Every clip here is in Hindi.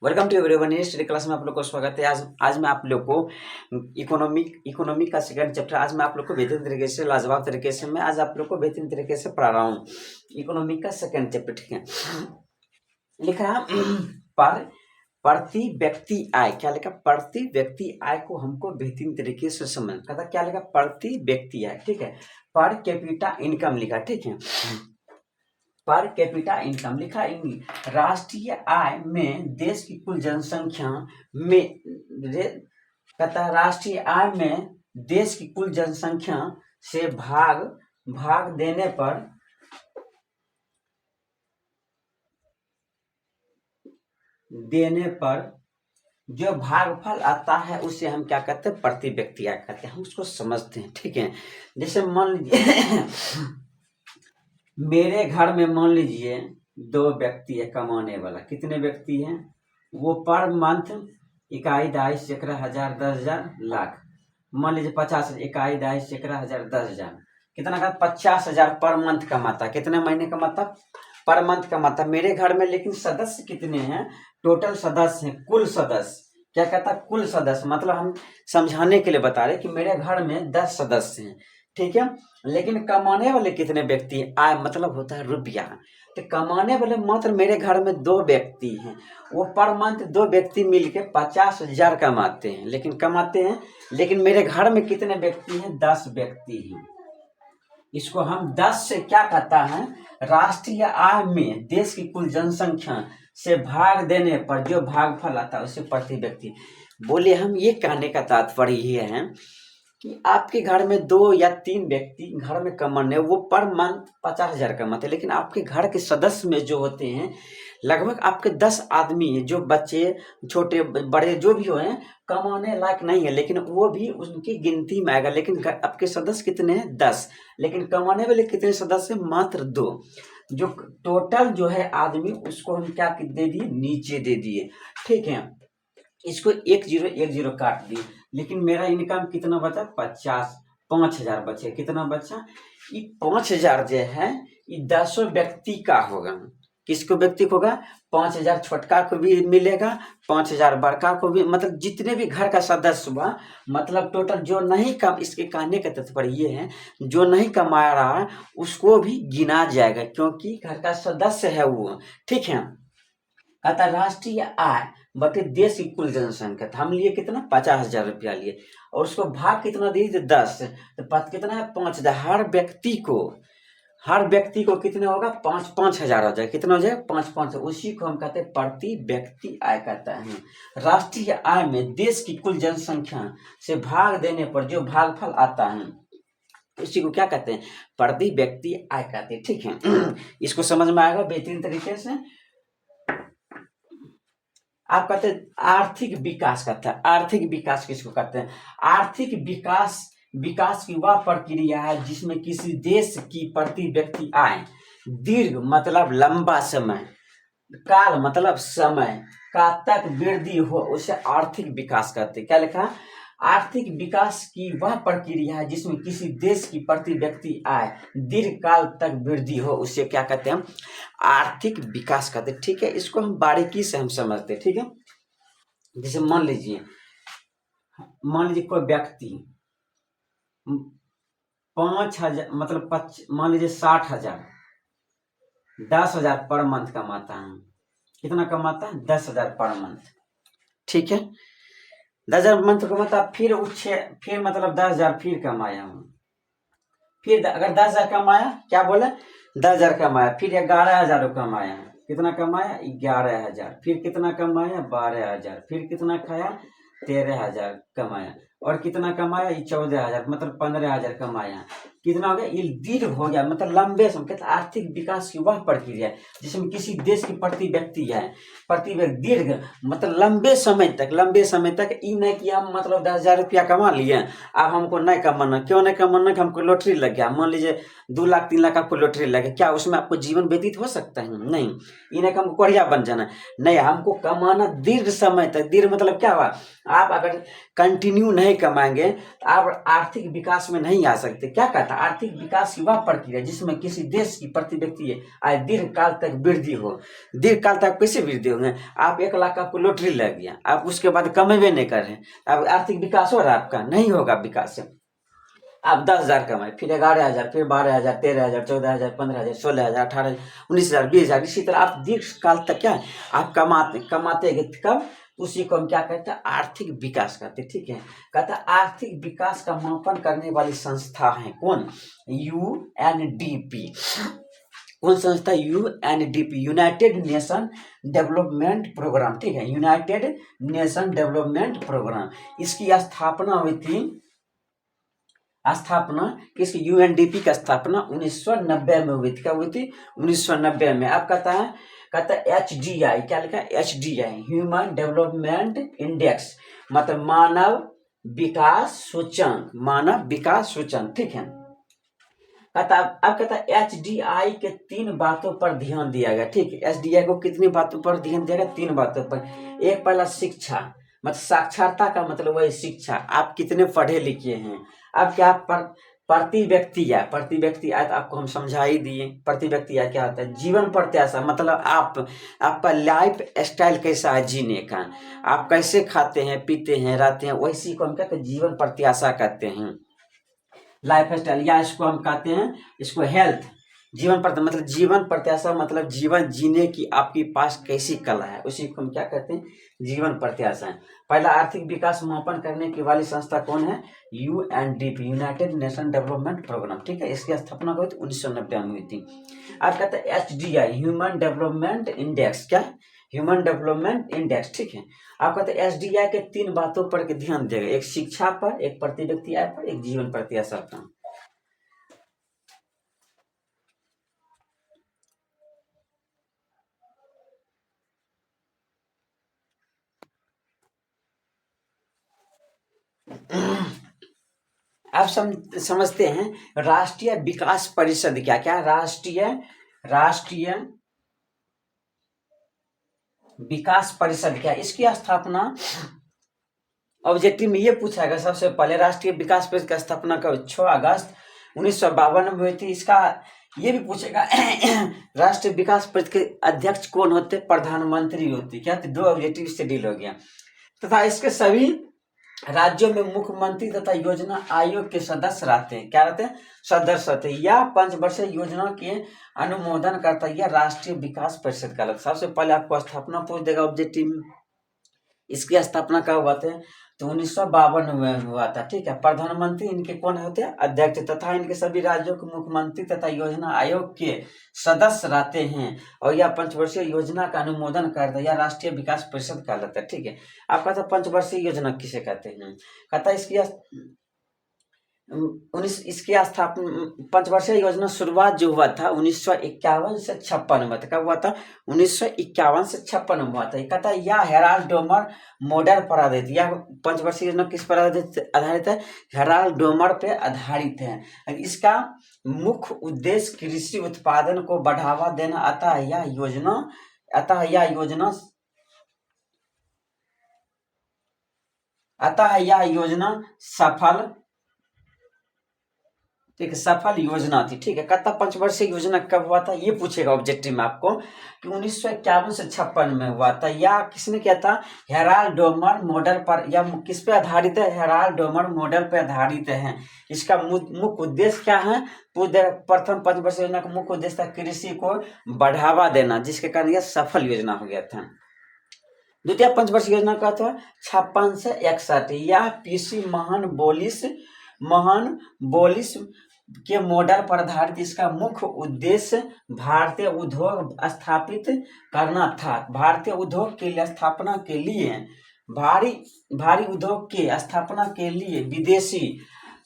Welcome to everyone. ये स्टडी क्लास में आप लोग को स्वागत है। आज मैं आप लोग को इकोनॉमी का सेकंड चैप्टर आज मैं आप लोग को बेहतरीन तरीके से लाजवाब तरीके से मैं आज आप लोग को बेहतरीन तरीके से पढ़ा रहा हूँ। इकोनॉमी का सेकंड चैप्टर, ठीक है। लिखा पर प्रति व्यक्ति आय, क्या लिखा? प्रति व्यक्ति आय को हमको बेहतरीन तरीके से समझ कहता, क्या लिखा? प्रति व्यक्ति आय, ठीक है। पर कैपिटा इनकम लिखा, ठीक है। पर कैपिटा इनकम लिखा। राष्ट्रीय आय में देश की कुल जनसंख्या में कहता है राष्ट्रीय आय में देश की कुल जनसंख्या से भाग देने पर जो भागफल आता है उसे हम क्या कहते हैं? प्रति व्यक्ति आय कहते हैं। हम उसको समझते हैं, ठीक है। जैसे मान लीजिए मेरे घर में मान लीजिए 2 व्यक्ति है कमाने वाला। कितने व्यक्ति हैं? वो पर मंथ इकाई दहाई सैकड़ा हजार 10,000 लाख, मान लीजिए 50 इकाई दहाई सैकड़ा हजार 10,000, कितना का 50,000 पर मंथ कमाता। कितने महीने कमाता? पर मंथ कमाता मेरे घर में। लेकिन सदस्य कितने हैं? टोटल सदस्य हैं, कुल सदस्य। क्या कहता? कुल सदस्य। मतलब हम समझाने के लिए बता रहे कि मेरे घर में 10 सदस्य हैं, ठीक है। लेकिन कमाने वाले कितने व्यक्ति हैं? आय मतलब होता है रुपया। तो कमाने वाले मात्र मेरे घर में 2 व्यक्ति हैं। वो पर मंथ 2 व्यक्ति मिलके 50,000 कमाते हैं, लेकिन कमाते हैं। लेकिन मेरे घर में कितने व्यक्ति हैं? 10 व्यक्ति हैं। इसको हम 10 से क्या कहता है? राष्ट्रीय आय में देश की कुल जनसंख्या से भाग देने पर जो भागफल आता है उसे प्रति व्यक्ति। बोले हम ये कहने का तात्पर्य ये है कि आपके घर में 2 या 3 व्यक्ति घर में कमाने, वो पर मंथ 50,000 कमाते हैं। लेकिन आपके घर के सदस्य में जो होते हैं लगभग आपके 10 आदमी हैं, जो बच्चे छोटे बड़े जो भी हो कमाने लायक नहीं है, लेकिन वो भी उनकी गिनती में आएगा। लेकिन आपके सदस्य कितने हैं? 10। लेकिन कमाने वाले कितने सदस्य? मात्र 2। जो टोटल जो है आदमी उसको हम क्या दे दिए? नीचे दे दिए, ठीक है। इसको 1 0 काट दिए। लेकिन मेरा इनकम कितना बचा? 5,000 बचे। कितना बचा? ये 5,000 जो है ये 10 व्यक्ति का होगा। किसको व्यक्ति को होगा? 5,000 छोटका को भी मिलेगा, 5,000 बड़का को भी। मतलब जितने भी घर का सदस्य हुआ, मतलब टोटल जो नहीं कम, इसके कहने का तात्पर्य ये है जो नहीं कमा रहा है उसको भी गिना जाएगा, क्योंकि घर का सदस्य है वो, ठीक है। अतः राष्ट्रीय आय बटे देश की कुल जनसंख्या, हम लिए कितना? 50,000 रुपया लिए, और उसको भाग कितना दिए? 10। तो कितना है? 5,000। हर व्यक्ति को कितने होगा? 5,000 हो जाए। कितना हो जाए? 5,000। उसी को हम कहते हैं प्रति व्यक्ति आय कहता है। राष्ट्रीय आय में देश की कुल जनसंख्या से भाग देने पर जो भागफल आता है इसी को क्या कहते हैं? प्रति व्यक्ति आय कहते हैं, ठीक है। इसको समझ में आएगा बेहतरीन तरीके से। आप कहते हैं आर्थिक विकास कहते हैं। आर्थिक विकास किसको कहते हैं? आर्थिक विकास की वह प्रक्रिया है जिसमें किसी देश की प्रति व्यक्ति आय दीर्घ मतलब लंबा समय, काल मतलब समय का तक वृद्धि हो, उसे आर्थिक विकास कहते हैं। क्या लिखा? आर्थिक विकास की वह प्रक्रिया है जिसमें किसी देश की प्रति व्यक्ति आय दीर्घ काल तक वृद्धि हो, उसे क्या कहते हैं? आर्थिक विकास कहते हैं, ठीक है। इसको हम बारीकी से हम समझते हैं, ठीक है। जैसे मान लीजिए कोई व्यक्ति 5,000 मतलब मान लीजिए 60,000 10,000 पर मंथ कमाता है। कितना कमाता है? 10,000 पर मंथ, ठीक है। 10,000 मंथ कमाता, फिर मतलब 10,000 फिर कमाया हूँ। फिर अगर 10,000 कमाया, क्या बोले? 10,000 कमाया, फिर 11,000 कमाया। कितना कमाया? 11,000। फिर कितना कमाया? 12,000। फिर कितना खाया? 13,000 कमाया। और कितना कमाया? 14,000 मतलब 15,000 कमाया। कितना हो गया? ये दीर्घ हो गया, मतलब लंबे समय। कहते आर्थिक विकास की वह प्रक्रिया है जिसमें किसी देश की प्रति व्यक्ति दीर्घ मतलब लंबे समय तक ये नहीं कि हम मतलब 10,000 रुपया कमा लिए, अब हमको नहीं कमाना। क्यों नहीं कमाना? कि हमको लॉटरी लग गया। मान लीजिए 2 लाख 3 लाख आपको लॉटरी लगे, क्या उसमें आपको जीवन व्यतीत हो सकता है? नहीं। इन्हें हमको कोढ़िया बन जाना नहीं, हमको कमाना दीर्घ समय तक। दीर्घ मतलब क्या हुआ? आप अगर कंटिन्यू नहीं कमाएंगे तो आप आर्थिक विकास में नहीं आ सकते। क्या कहता? आर्थिक विकास की वह प्रक्रिया जिसमें किसी देश की प्रति व्यक्ति आय दीर्घ काल तक वृद्धि हो। दीर्घ काल तक कैसे वृद्धि होंगे? आप 1 लाख आपको लॉटरी लग गया, आप उसके बाद कमेबे नहीं कर रहे, अब आर्थिक विकास हो रहा है? आपका नहीं होगा विकास। आप 10,000 कमाए, फिर 11,000, फिर 12,000, 13,000, 14,000, 15,000, 16,000, 18,000, 19,000, 20,000, इसी तरह आप दीर्घ काल तक क्या है आप कमाते गए। कब? उसी को हम क्या कहते हैं? आर्थिक विकास कहते हैं। ठीक है, कहता है आर्थिक विकास का मापन करने वाली संस्था है कौन? यूएनडीपी। कौन संस्था? UNDP, United Nation Development Programme. ठीक है, यूनाइटेड नेशन डेवलपमेंट प्रोग्राम। इसकी स्थापना हुई थी, किसकी? यूएनडीपी की स्थापना 1990 में हुई थी। क्या हुई थी? 1990 में। अब कहता है HDI, क्या लिखा है? HDI, ह्यूमन डेवलपमेंट इंडेक्स, मतलब मानव विकास सूचकांक, मानव विकास सूचकांक। ठीक है, अब कहता है HDI के 3 बातों पर ध्यान दिया गया। ठीक है, HDI को कितनी बातों पर ध्यान दिया गया? 3 बातों पर। एक, पहला शिक्षा, मतलब साक्षरता का मतलब वही शिक्षा, आप कितने पढ़े लिखे हैं। अब क्या प्रति व्यक्ति आय तो आपको हम समझा ही दिए। प्रति व्यक्ति आय क्या होता है? जीवन प्रत्याशा, मतलब आपका लाइफ स्टाइल कैसा है जीने का, आप कैसे खाते हैं, पीते हैं, रहते हैं, वैसी को हम क्या कहते हैं? जीवन प्रत्याशा कहते हैं, लाइफ स्टाइल, या इसको हम कहते हैं, इसको हेल्थ। जीवन प्रत्याशा मतलब जीवन जीने की आपके पास कैसी कला है, उसी को हम क्या कहते हैं? जीवन प्रत्याशा। पहला आर्थिक विकास मापन करने की वाली संस्था कौन है? UNDP, United Nation Development Programme. ठीक है, इसकी स्थापना हुई थी 1990 में हुई थी। अब कहते हैं HDI, ह्यूमन डेवलपमेंट इंडेक्स। क्या? Human development index. ठीक है, आप कहते हैं HDI के 3 बातों पर ध्यान देगा, एक शिक्षा पर, एक प्रति व्यक्ति आय पर, एक जीवन प्रत्याशा पर। अब समझते हैं राष्ट्रीय विकास परिषद क्या? राष्ट्रीय विकास परिषद क्या? इसकी स्थापना ऑब्जेक्टिव में ये पूछा गया सबसे पहले, राष्ट्रीय विकास परिषद की स्थापना कब? 6 अगस्त 1952 में हुई थी। इसका ये भी पूछेगा राष्ट्रीय विकास परिषद के अध्यक्ष कौन होते? प्रधानमंत्री होती। क्या? 2 ऑब्जेक्टिव से डील हो गया। तथा इसके सभी राज्यों में मुख्यमंत्री तथा योजना आयोग के सदस्य रहते हैं। क्या रहते हैं? सदस्य रहते हैं। या 5 वर्षीय योजना के अनुमोदन करता है, यह राष्ट्रीय विकास परिषद का अलग। सबसे पहले आपको स्थापना पूछ देगा ऑब्जेक्टिव में। इसकी स्थापना कब हुआ था? तो 1952 में हुआ था। ठीक है, प्रधानमंत्री इनके कौन होते हैं? अध्यक्ष, तथा इनके सभी राज्यों के मुख्यमंत्री तथा योजना आयोग के सदस्य रहते हैं, और यह 5 वर्षीय योजना का अनुमोदन करता है, यह राष्ट्रीय विकास परिषद कहलाता है। ठीक है, आप कहते हैं 5 वर्षीय योजना किसे कहते हैं? कहता है इसकी स्थापना 5 वर्षीय योजना शुरुआत जो हुआ था 1951 से 56 में। कब हुआ था? 1951 से 56 में हुआ था। कहता है यह हेराल्ड डोमर मॉडल पर आधारित, यह 5 वर्षीय योजना किस पर आधारित है? हेराल्ड डोमर पे आधारित है। इसका मुख्य उद्देश्य कृषि उत्पादन को बढ़ावा देना। अतः यह योजना सफल योजना थी। ठीक है, कहता 5 वर्षीय योजना कब हुआ था? ये पूछेगा ऑब्जेक्टिव में आपको कि 1951 से 56 में हुआ था। या किसने किया था? हेराल्ड डोमर मॉडल पर। या किस पे आधारित है? हेराल्ड डोमर मॉडल पे आधारित है। इसका मुख्य उद्देश्य क्या है? प्रथम 5 वर्षीय योजना का मुख्य उद्देश्य था कृषि को बढ़ावा देना, जिसके कारण यह सफल योजना हो गया था। द्वितीय 5 वर्षीय योजना का था 56 से 61। यह पीसी महान बोलिस के मॉडल पर आधारित। इसका मुख्य उद्देश्य भारतीय उद्योग स्थापित करना था। भारतीय उद्योग के लिए स्थापना के लिए भारी उद्योग के स्थापना के लिए विदेशी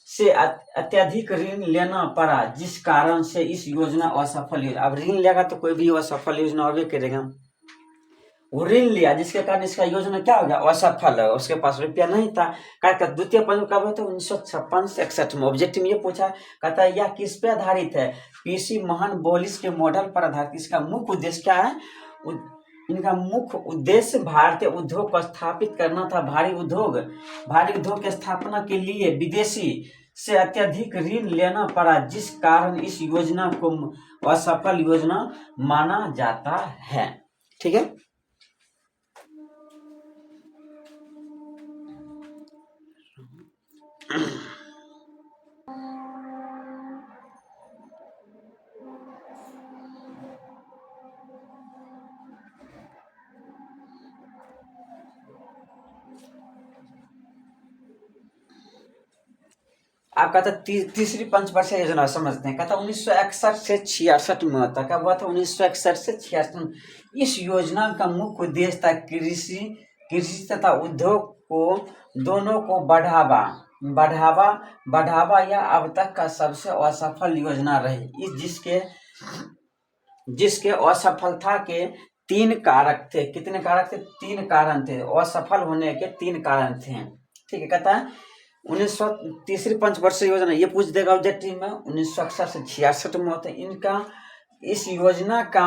से अत्यधिक ऋण लेना पड़ा, जिस कारण से इस योजना असफल हुई। अब ऋण लेगा तो कोई भी असफल योजना होबे करेगा। वो ऋण लिया, जिसके कारण इसका योजना क्या हो गया? असफल है। उसके पास रुपया नहीं था। कहता द्वितीय पंच कब हुआ था? 1956 से 61 में। ऑब्जेक्टिव में ये पूछा, कहता है यह किस पे आधारित है? पीसी महान बोलिस के मॉडल पर आधारित। इसका मुख्य उद्देश्य क्या है? इनका मुख्य उद्देश्य भारतीय उद्योग को स्थापित करना था। भारी उद्योग की स्थापना के लिए विदेशी से अत्यधिक ऋण लेना पड़ा, जिस कारण इस योजना को असफल योजना माना जाता है। ठीक है, आप कहता तीसरी पंचवर्षीय योजना समझते हैं। कहता 1961 से 66 में होता, कब हुआ था? 1961 से 66 में। इस योजना का मुख्य उद्देश्य था कृषि तथा उद्योग को दोनों को बढ़ावा या अब तक का सबसे असफल योजना रही। जिसके असफलता के 3 कारक थे। कितने कारक थे? 3 कारण थे। असफल होने के 3 कारण थे। ठीक है, कहता है तीसरी पंचवर्षीय योजना ये पूछ देगा ऑब्जेक्टिव में। 1961 से 66 में होता है। इस योजना का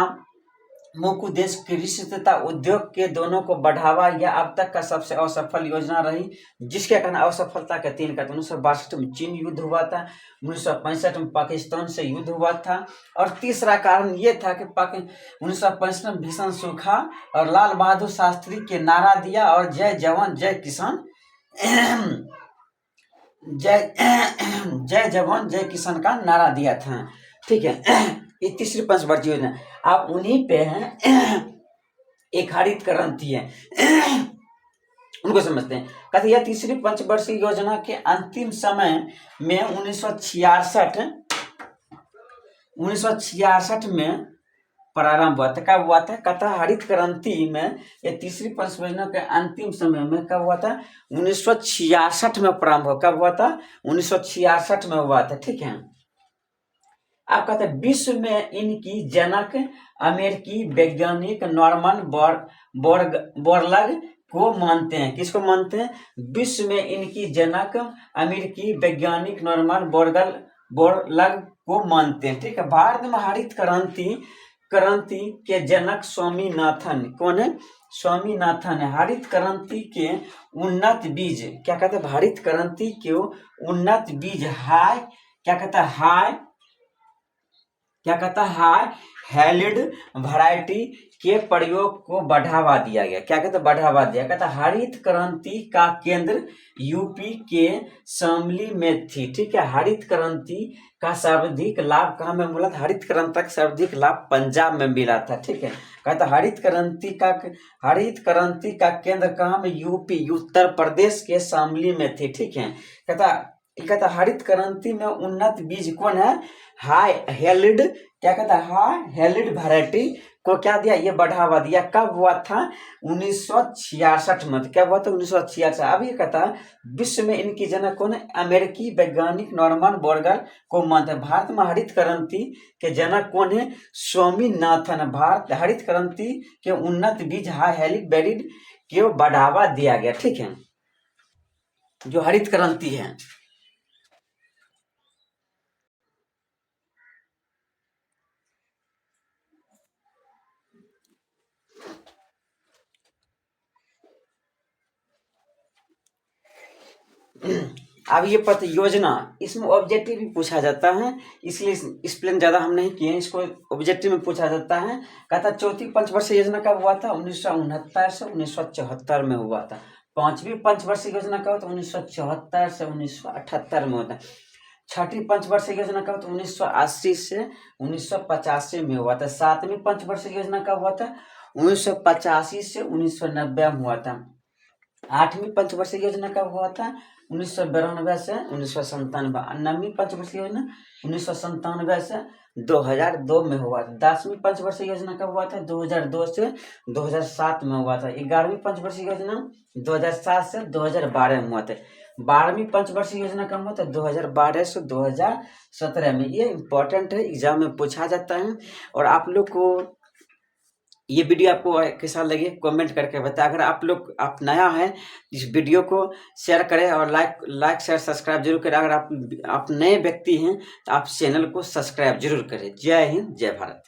मुख्य उद्देश्य कृषि तथा उद्योग के दोनों को बढ़ावा या अब तक का सबसे असफल योजना रही, जिसके कारण असफलता के 3 कारण। 1962 में चीन युद्ध हुआ था, 1965 में पाकिस्तान से युद्ध हुआ था, और तीसरा कारण ये था कि 1965 में भीषण सूखा और लाल बहादुर शास्त्री के नारा दिया और जय जवान जय किसान जय जवान जय किसान का नारा दिया था। ठीक है, ये तीसरी पंचवर्षीय योजना। आप उन्हीं पे हैं, एक हरित क्रांति है, उनको समझते हैं। कहते यह तीसरी पंचवर्षीय योजना के अंतिम समय में 1966 में प्रारंभ हुआ था। कब हुआ था? कहता हरित क्रांति में यह तीसरी पंचवर्षीय योजना के अंतिम समय में कब हुआ था? 1966 में प्रारंभ हुआ। कब हुआ था? 1966 में हुआ था। ठीक है, आप कहते हैं विश्व में इनकी जनक अमेरिकी वैज्ञानिक नॉर्मन बोरलग को मानते हैं। किसको मानते हैं? विश्व में इनकी जनक अमेरिकी वैज्ञानिक नॉर्मन बोरलग को मानते हैं। ठीक है, भारत में हरित क्रांति के जनक स्वामीनाथन कौन है? स्वामीनाथन है। हरित क्रांति के उन्नत बीज क्या कहते हैं? हरित क्रांति के उन्नत बीज हाई हैलिड वैरायटी के प्रयोग को बढ़ावा दिया गया। क्या कहते हैं? बढ़ावा दिया। कहता हरित क्रांति का केंद्र यूपी के शामली में थी। ठीक है, हरित क्रांति का सर्वाधिक लाभ कहाँ में मिला था? हरित क्रांति का सर्वाधिक लाभ पंजाब में मिला था। ठीक है, कहता हरित क्रांति का केंद्र कहाँ में? यूपी उत्तर प्रदेश के शामली में थी। ठीक है, कहता हरित क्रांति में उन्नत बीज कौन है? हाई हेलिड क्या कहता है? हाई हेलिड वैरायटी को क्या दिया? ये बढ़ावा दिया। कब हुआ था? 1966 में। क्या हुआ था? 1966। अब ये कहता है विश्व में इनकी जनक कौन है? अमेरिकी वैज्ञानिक नॉर्मन बोरलग को मानते हैं। भारत में हरित क्रांति के जनक कौन है? स्वामीनाथन। भारत हरित क्रांति के उन्नत बीज हाई हेलिड वैरायटी को बढ़ावा दिया गया। ठीक है, जो हरित क्रांति है। अब ये पथ योजना, इसमें ऑब्जेक्टिव भी पूछा जाता है, इसलिए एक्सप्लेन ज्यादा हम नहीं किए, इसको ऑब्जेक्टिव में पूछा जाता है। कहता चौथी पंचवर्षीय योजना कब हुआ था? 1969 से 1974 में हुआ था। पांचवी पंचवर्षीय योजना कब? 1974 से 1978 में होता है। छठी पंचवर्षीय योजना कब? 1980 से 1985 में हुआ था। सातवीं पंचवर्षीय योजना कब हुआ था? 1985 से 1990 में हुआ था। आठवीं पंचवर्षीय योजना कब हुआ था? 1992 से 1997। नवीं पंचवर्षीय योजना 1997 से 2002 में हुआ था। 10वीं पंचवर्षीय योजना कब हुआ था? 2002 से 2007 में हुआ था। 11वीं पंचवर्षीय योजना 2007 से 2012 में हुआ था। 12वीं पंचवर्षीय योजना कब हुआ था? 2012 से 2017 में। ये इंपॉर्टेंट है, एग्जाम में पूछा जाता है। और आप लोग को ये वीडियो आपको कैसा लगे कमेंट करके बताएं। अगर आप नया है, इस वीडियो को शेयर करें और लाइक शेयर सब्सक्राइब जरूर करें। अगर आप नए व्यक्ति हैं तो आप चैनल को सब्सक्राइब जरूर करें। जय हिंद, जय भारत।